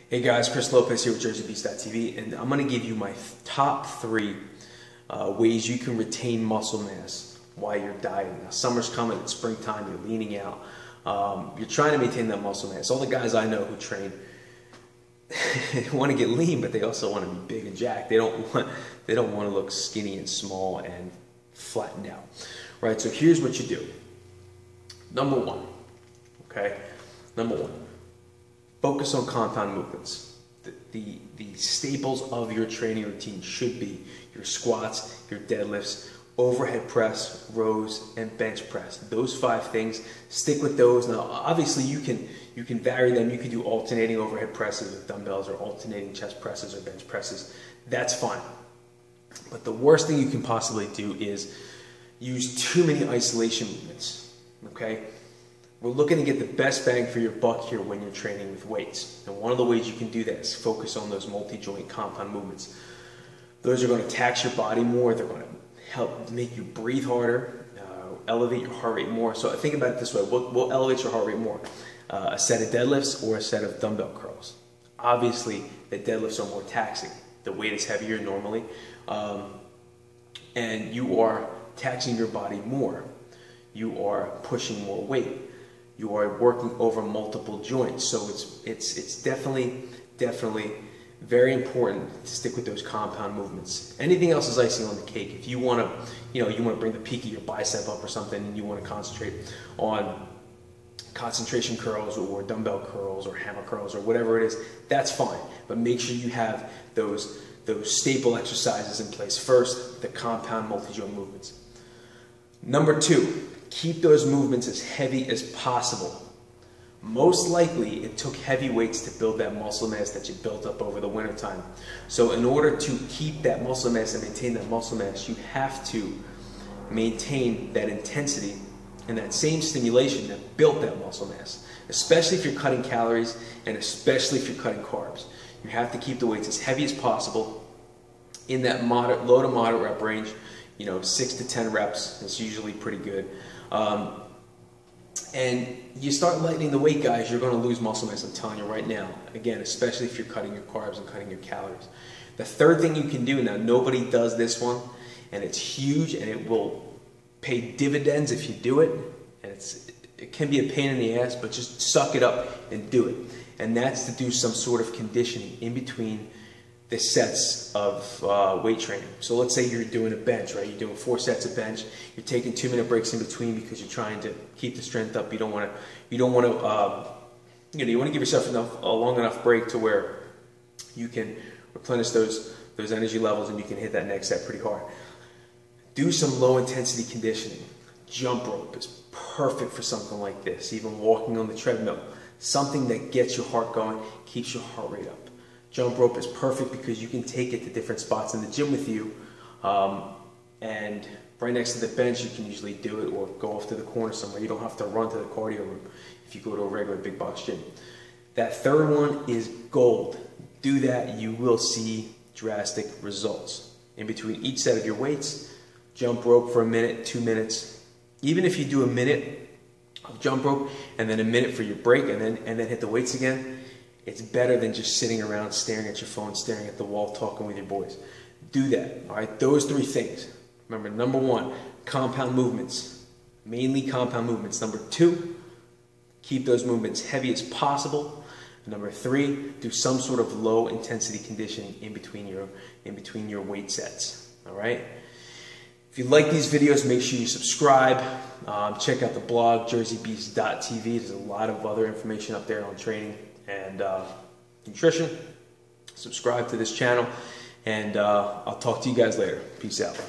Hey guys, Chris Lopez here with JerseyBeast.tv, and I'm going to give you my top 3 ways you can retain muscle mass while you're dieting. Now, summer's coming, it's springtime, you're leaning out, you're trying to maintain that muscle mass. All the guys I know who train want to get lean, but they also want to be big and jacked. They don't want to look skinny and small and flattened out, right? So here's what you do. Number 1, okay? Number 1. Focus on compound movements. The staples of your training routine should be your squats, your deadlifts, overhead press, rows, and bench press. Those 5 things, stick with those. Now, obviously, you can vary them. You can do alternating overhead presses with dumbbells or alternating chest presses or bench presses. That's fine. But the worst thing you can possibly do is use too many isolation movements, okay? We're looking to get the best bang for your buck here when you're training with weights. And one of the ways you can do that is focus on those multi-joint compound movements. Those are going to tax your body more. They're going to help make you breathe harder, elevate your heart rate more. So think about it this way. What elevates your heart rate more? A set of deadlifts or a set of dumbbell curls? Obviously, the deadlifts are more taxing. The weight is heavier normally. And you are taxing your body more. You are pushing more weight. You are working over multiple joints, so it's definitely very important to stick with those compound movements. Anything else is icing on the cake. If you want to, bring the peak of your bicep up or something, and you want to concentrate on concentration curls or dumbbell curls or hammer curls or whatever it is, that's fine. But make sure you have those staple exercises in place first, the compound multi-joint movements. Number 2. Keep those movements as heavy as possible. Most likely, it took heavy weights to build that muscle mass that you built up over the wintertime. So in order to keep that muscle mass and maintain that muscle mass, you have to maintain that intensity and that same stimulation that built that muscle mass, especially if you're cutting calories and especially if you're cutting carbs. You have to keep the weights as heavy as possible in that low to moderate rep range. 6 to 10 reps is usually pretty good. And you start lightening the weight, guys, you're going to lose muscle mass, I'm telling you right now. Again, especially if you're cutting your carbs and cutting your calories. The third thing you can do, now nobody does this one, and it's huge, and it will pay dividends if you do it. And it can be a pain in the ass, but just suck it up and do it. And that's to do some sort of conditioning in between the sets of weight training. So let's say you're doing a bench, right? You're doing 4 sets of bench. You're taking 2-minute breaks in between because you're trying to keep the strength up. You want to give yourself a long enough break to where you can replenish those energy levels and you can hit that next set pretty hard. Do some low intensity conditioning. Jump rope is perfect for something like this. Even walking on the treadmill, something that gets your heart going, keeps your heart rate up. Jump rope is perfect because you can take it to different spots in the gym with you, and right next to the bench you can usually do it, or go off to the corner somewhere. You don't have to run to the cardio room if you go to a regular big box gym. That third one is gold. Do that, you will see drastic results. In between each set of your weights, jump rope for a minute, 2 minutes. Even if you do a minute of jump rope and then a minute for your break and then hit the weights again, it's better than just sitting around staring at your phone, staring at the wall, talking with your boys. Do that, all right? Those 3 things. Remember, number 1, compound movements, mainly compound movements. Number 2, keep those movements heavy as possible. Number 3, do some sort of low intensity conditioning in between your weight sets, all right? If you like these videos, make sure you subscribe. Check out the blog, JerseyBeast.tv. There's a lot of other information up there on training and nutrition. Subscribe to this channel, and I'll talk to you guys later. Peace out.